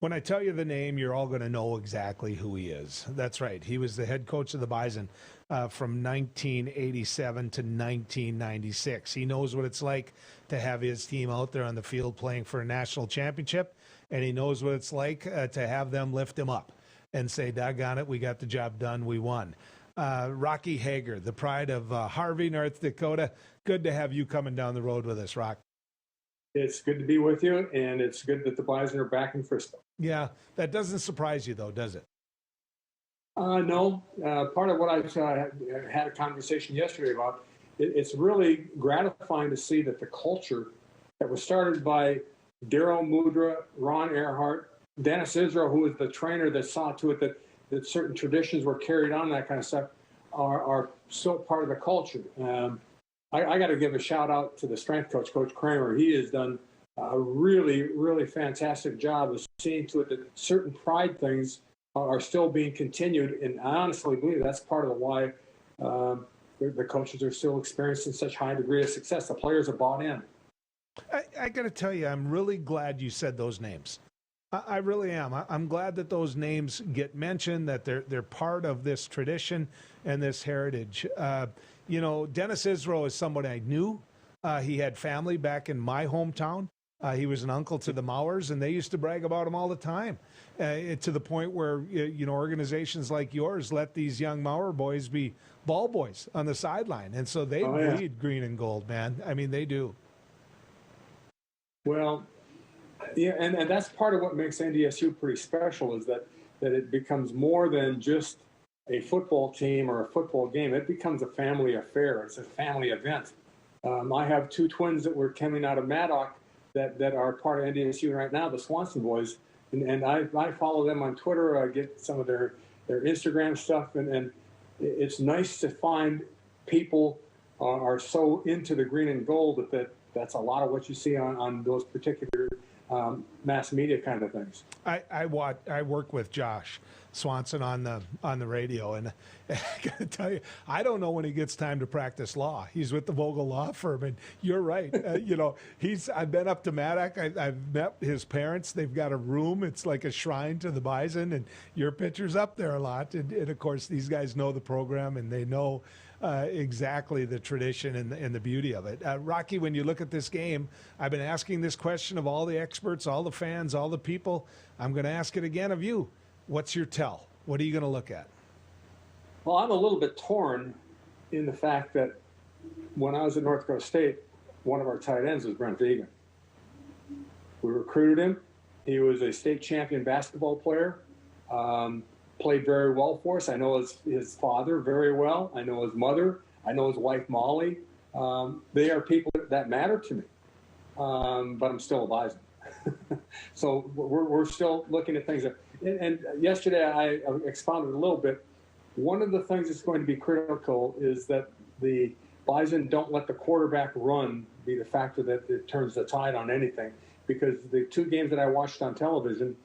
When I tell you the name, you're all going to know exactly who he is. That's right. He was the head coach of the Bison from 1987 to 1996. He knows what it's like to have his team out there on the field playing for a national championship, and he knows what it's like to have them lift him up and say, "Doggone it, we got the job done, we won." Rocky Hager, the pride of Harvey, North Dakota. Good to have you coming down the road with us, Rock. It's good to be with you, and it's good that the Bison are back in Frisco. Yeah, that doesn't surprise you, though, does it? No. Part of what I had a conversation yesterday about, it's really gratifying to see that the culture that was started by Darryl Mudra, Ron Earhart, Dennis Israel, who was the trainer that saw to it that certain traditions were carried on, that kind of stuff, are still part of the culture. I got to give a shout out to the strength coach, Coach Kramer. He has done a really, really fantastic job of seeing to it that certain pride things are still being continued. And I honestly believe that's part of why the coaches are still experiencing such high degree of success. The players are bought in. I got to tell you, I'm really glad you said those names. I really am. I'm glad that those names get mentioned, that they're part of this tradition and this heritage. Dennis Israel is somebody I knew. He had family back in my hometown. He was an uncle to the Mauers, and they used to brag about him all the time, to the point where organizations like yours let these young Mauer boys be ball boys on the sideline, and so they bleed green and gold, man. I mean, they do. Well, yeah, and that's part of what makes NDSU pretty special, is that it becomes more than just a football team or a football game. It becomes a family affair. It's a family event. I have two twins that were coming out of Maddock that are part of NDSU right now, the Swanson boys, and I follow them on Twitter. I get some of their Instagram stuff, and it's nice to find people are so into the green and gold that's a lot of what you see on those particular mass media kind of things. I work with Josh Swanson on the radio, and I gotta tell you, I don't know when he gets time to practice law. He's with the Vogel Law Firm, and you're right. I've been up to Maddock. I've met his parents. They've got a room. It's like a shrine to the Bison, and your picture's up there a lot. And of course, these guys know the program, and they know exactly the tradition and the beauty of it. Rocky, when you look at this game, I've been asking this question of all the experts, all the fans, all the people. I'm going to ask it again of you. What's your tell? What are you going to look at? Well, I'm a little bit torn in the fact that when I was at North Dakota State, one of our tight ends was Brent Vigen. We recruited him. He was a state champion basketball player. Played very well for us. I know his father very well. I know his mother. I know his wife, Molly. They are people that matter to me. But I'm still a Bison. So we're still looking at things. And yesterday I expounded a little bit. One of the things that's going to be critical is that the Bison don't let the quarterback run be the factor that it turns the tide on anything. Because the two games that I watched on television,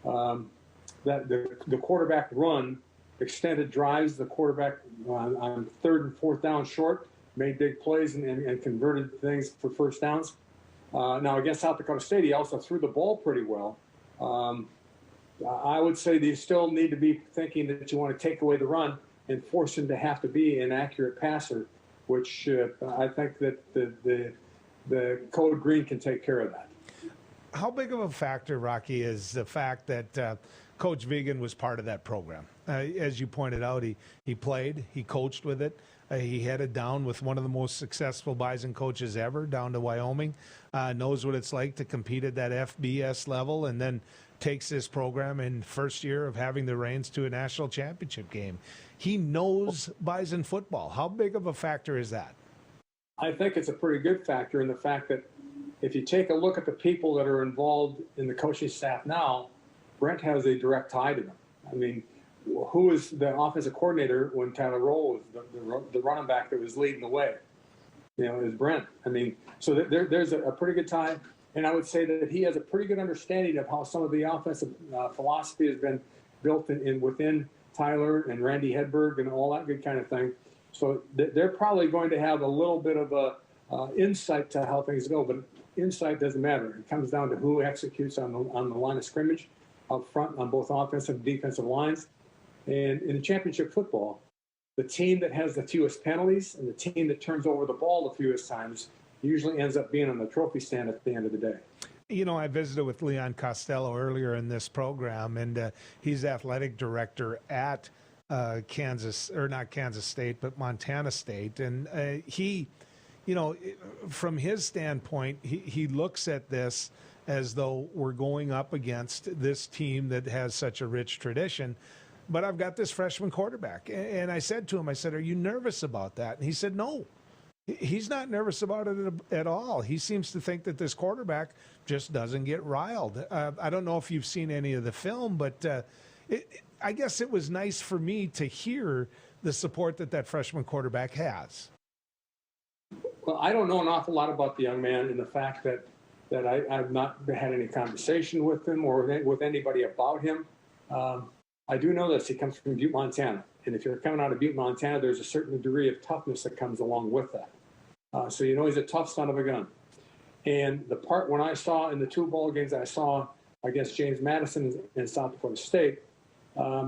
that the quarterback run extended drives, the quarterback on third and fourth down short made big plays and converted things for first downs. Now, against South Dakota State, he also threw the ball pretty well. I would say that you still need to be thinking that you want to take away the run and force him to have to be an accurate passer, which I think that the Code Green can take care of that. How big of a factor, Rocky, is the fact that Coach Vigen was part of that program? As you pointed out, he played, he coached with it. He headed down with one of the most successful Bison coaches ever down to Wyoming, knows what it's like to compete at that FBS level, and then takes this program in first year of having the reins to a national championship game. He knows Bison football. How big of a factor is that? I think it's a pretty good factor in the fact that if you take a look at the people that are involved in the coaching staff now, Brent has a direct tie to them. I mean, who was the offensive coordinator when Tyler Roll was the running back that was leading the way? It was Brent. I mean, so there's a pretty good tie. And I would say that he has a pretty good understanding of how some of the offensive philosophy has been built within Tyler and Randy Hedberg and all that good kind of thing. So they're probably going to have a little bit of a insight to how things go, but insight doesn't matter. It comes down to who executes on the line of scrimmage. up front on both offensive and defensive lines. And in championship football, the team that has the fewest penalties and the team that turns over the ball the fewest times usually ends up being on the trophy stand at the end of the day. You know, I visited with Leon Costello earlier in this program, and he's athletic director at Kansas, or not Kansas State, but Montana State. And he, you know, from his standpoint, he looks at this as though we're going up against this team that has such a rich tradition. But I've got this freshman quarterback. And I said to him, I said, are you nervous about that? And he said, no. He's not nervous about it at all. He seems to think that this quarterback just doesn't get riled. I don't know if you've seen any of the film, but I guess it was nice for me to hear the support that freshman quarterback has. Well, I don't know an awful lot about the young man, in the fact that I've not had any conversation with him or with anybody about him. I do know this. He comes from Butte, Montana. And if you're coming out of Butte, Montana, there's a certain degree of toughness that comes along with that. So you know he's a tough son of a gun. And the part when I saw in the 2 bowl games I saw against James Madison and South Dakota State,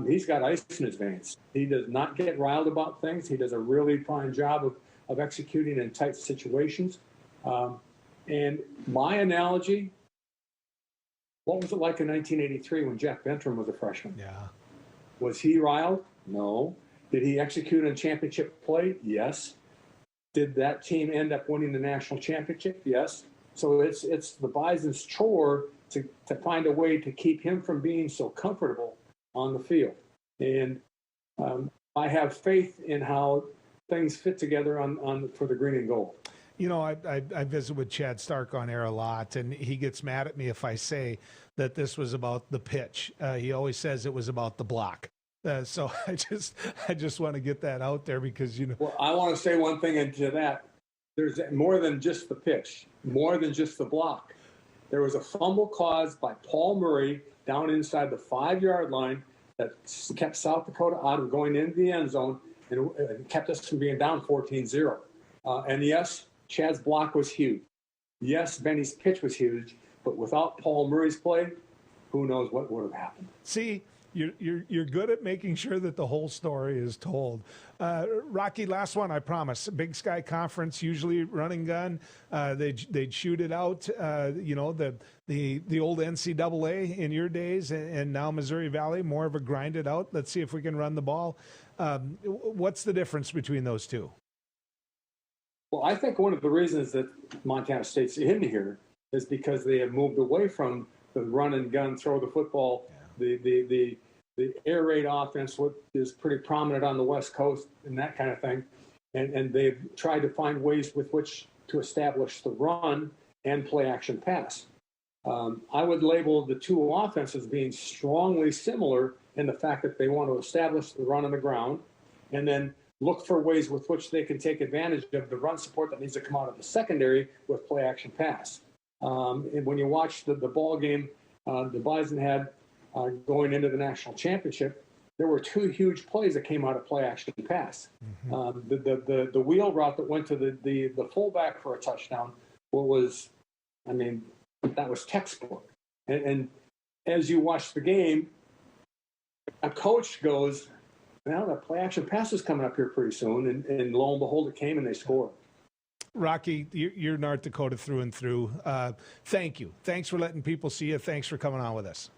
he's got ice in his veins. He does not get riled about things. He does a really fine job of executing in tight situations. And my analogy, what was it like in 1983 when Jeff Bentram was a freshman? Yeah. Was he riled? No. Did he execute on championship play? Yes. Did that team end up winning the national championship? Yes. So it's the Bison's chore to find a way to keep him from being so comfortable on the field. And I have faith in how things fit together for the green and gold. You know, I visit with Chad Stark on air a lot, and he gets mad at me if I say that this was about the pitch. He always says it was about the block. So I just want to get that out there because, you know. Well, I want to say one thing into that. There's more than just the pitch, more than just the block. There was a fumble caused by Paul Murray down inside the 5-yard line that kept South Dakota out of going into the end zone and kept us from being down 14-0. And yes, Chad's block was huge. Yes, Benny's pitch was huge, but without Paul Murray's play, who knows what would have happened. See, you're good at making sure that the whole story is told. Rocky, last one, I promise. Big Sky Conference, usually run and gun. They'd shoot it out. You know, the old NCAA in your days, and now Missouri Valley, more of a grind it out. Let's see if we can run the ball. What's the difference between those two? Well, I think one of the reasons that Montana State's in here is because they have moved away from the run and gun, throw the football. Yeah. The air raid offense, what is pretty prominent on the West Coast and that kind of thing. And they've tried to find ways with which to establish the run and play action pass. I would label the two offenses being strongly similar in the fact that they want to establish the run on the ground and then look for ways with which they can take advantage of the run support that needs to come out of the secondary with play action pass. And when you watch the ball game the Bison had going into the national championship, there were 2 huge plays that came out of play action pass. Mm-hmm. The wheel route that went to the fullback for a touchdown was, I mean, that was textbook. And as you watch the game, a coach goes, well, the play action pass is coming up here pretty soon. And lo and behold, it came and they scored. Rocky, you're North Dakota through and through. Thank you. Thanks for letting people see you. Thanks for coming on with us.